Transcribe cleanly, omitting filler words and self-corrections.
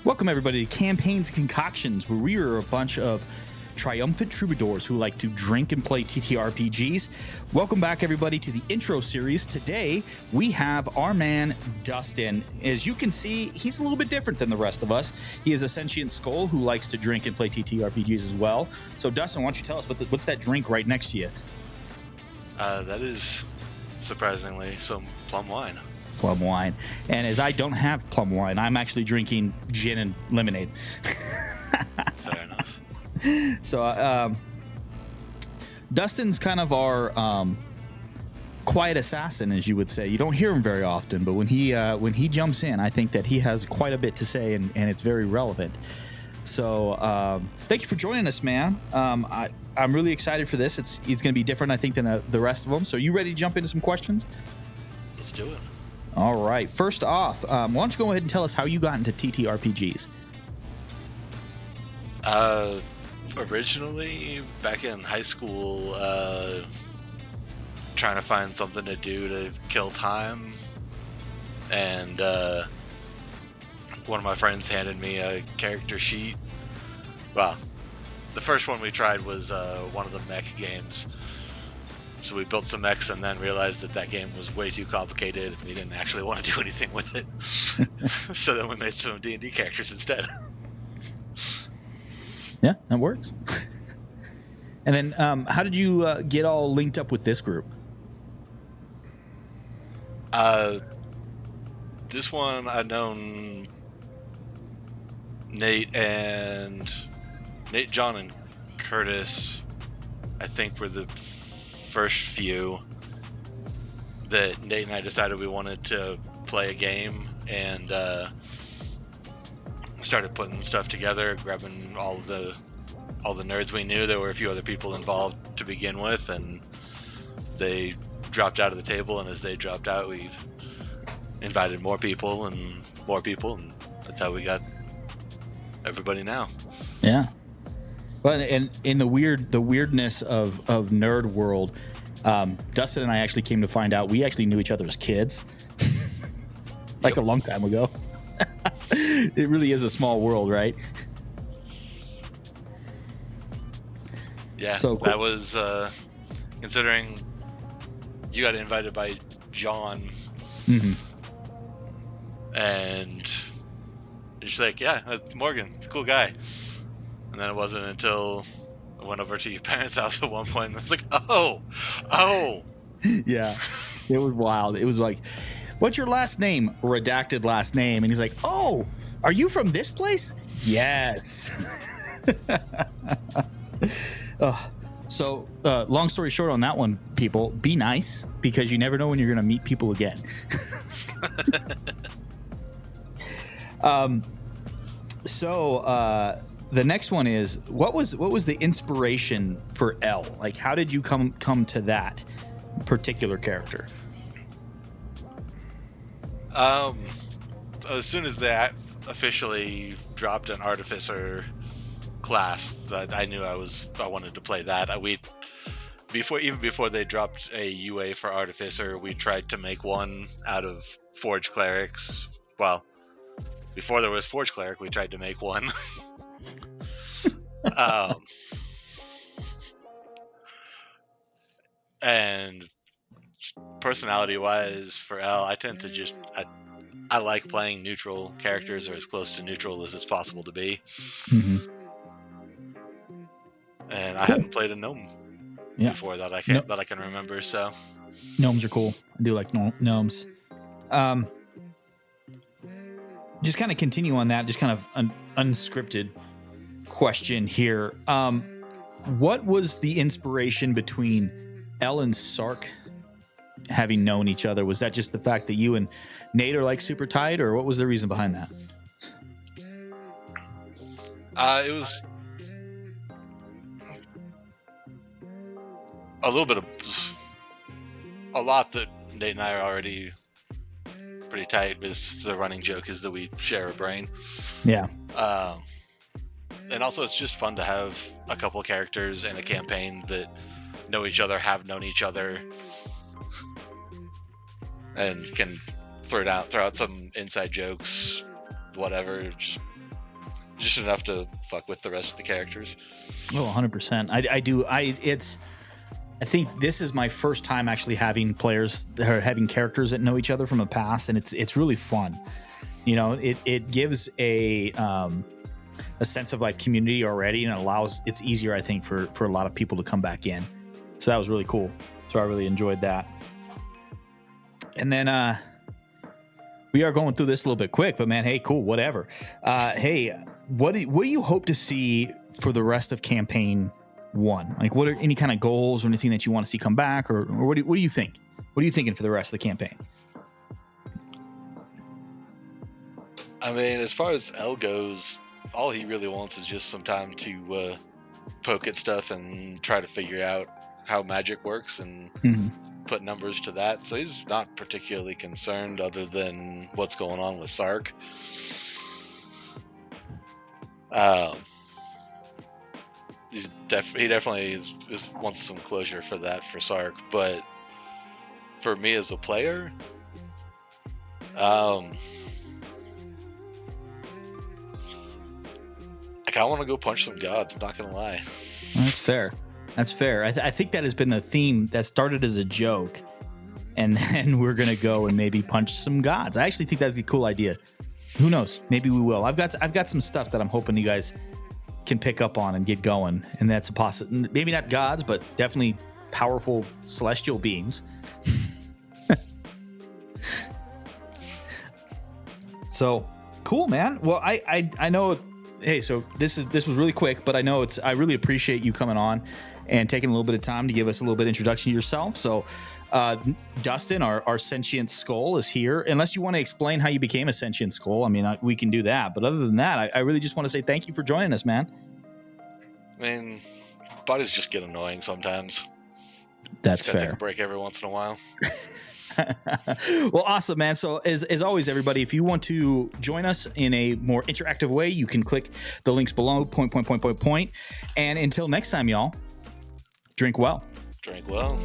Welcome, everybody, to Campaigns and Concoctions, where we are a bunch of triumphant troubadours who like to drink and play TTRPGs. Welcome back, everybody, to the intro series. Today, we have our man, Dustin. As you can see, he's a little bit different than the rest of us. He is a sentient skull who likes to drink and play TTRPGs as well. So, Dustin, why don't you tell us what's that drink right next to you? That is, surprisingly, some plum wine. Plum wine. And as I don't have plum wine, I'm actually drinking gin and lemonade. Fair enough. So Dustin's kind of our quiet assassin, as you would say. You don't hear him very often, but when he jumps in, I think that he has quite a bit to say, and it's very relevant. So thank you for joining us, man. I'm really excited for this. It's going to be different, I think, than the rest of them. So you ready to jump into some questions? Let's do it. All right. First off, why don't you go ahead and tell us how you got into TTRPGs? Originally, back in high school, trying to find something to do to kill time, and one of my friends handed me a character sheet. Well, the first one we tried was one of the mech games. So we built some mechs and then realized that game was way too complicated and we didn't actually want to do anything with it. So then we made some D&D characters instead. Yeah, that works. And then how did you get all linked up with this group? This one I've known Nate, John, and Curtis, I think, were the first few that Nate and I decided we wanted to play a game, and started putting stuff together, grabbing all the nerds we knew. There were a few other people involved to begin with, and they dropped out of the table, and as they dropped out, we invited more people, and that's how we got everybody now. Yeah. Well, and in the weirdness of nerd world, Dustin and I actually came to find out we actually knew each other as kids, like a long time ago. It really is a small world, right? Yeah, so cool. That was considering you got invited by John, and she's like, "Yeah, that's Morgan. It's a cool guy." And then it wasn't until I went over to your parents' house at one point and I was like, oh. Yeah, it was wild. It was like, what's your last name? Redacted last name. And he's like, oh, are you from this place? Yes. So long story short on that one, people, be nice, because you never know when you're going to meet people again. The next one is, what was the inspiration for L? Like, how did you come to that particular character? As soon as that officially dropped an artificer class, that I knew I wanted to play that. Even before they dropped a UA for artificer, we tried to make one out of forge clerics. Well, before there was forge cleric, we tried to make one. And personality-wise, for L, I tend to I like playing neutral characters, or as close to neutral as it's possible to be. Mm-hmm. And I hadn't played a gnome before that I can remember. So gnomes are cool. I do like gnomes. Just kind of continue on that. Just kind of an unscripted question here. What was the inspiration between Elle and Sark having known each other? Was that just the fact that you and Nate are like super tight, or what was the reason behind that? It was a little bit of a lot that Nate and I are already pretty tight. With the running joke is that we share a brain. Yeah. And also, it's just fun to have a couple of characters in a campaign that know each other, have known each other, and can throw out some inside jokes, whatever. Just just enough to fuck with the rest of the characters. Oh, 100%. I do. I think this is my first time actually having players or having characters that know each other from the past, and it's really fun. You know, it gives a sense of like community already, and it's easier, I think, for a lot of people to come back in. So that was really cool. So I really enjoyed that. And then we are going through this a little bit quick, but man, hey, cool, whatever. Hey, what do you hope to see for the rest of campaign 1? Like, what are any kind of goals or anything that you want to see come back, or what do you think? What are you thinking for the rest of the campaign? I mean, as far as L goes, all he really wants is just some time to poke at stuff and try to figure out how magic works and put numbers to that. So he's not particularly concerned other than what's going on with Sark. He definitely wants some closure for that for Sark, but for me as a player, I want to go punch some gods. I'm not gonna lie. That's fair. That's fair. I think that has been the theme that started as a joke, and then we're gonna go and maybe punch some gods. I actually think that's a cool idea. Who knows? Maybe we will. I've got some stuff that I'm hoping you guys can pick up on and get going, and that's a possible. Maybe not gods, but definitely powerful celestial beings. So cool, man. Well, I know. Hey, so this was really quick, but I know I really appreciate you coming on and taking a little bit of time to give us a little bit of introduction to yourself. So Dustin, our sentient skull, is here. Unless you want to explain how you became a sentient skull, I mean, we can do that. But other than that, I really just want to say thank you for joining us, man. I mean, bodies just get annoying sometimes. That's fair. Take a break every once in a while. Well, awesome, man. So as always, everybody, if you want to join us in a more interactive way, you can click the links below. Point. And until next time, y'all, drink well. Drink well.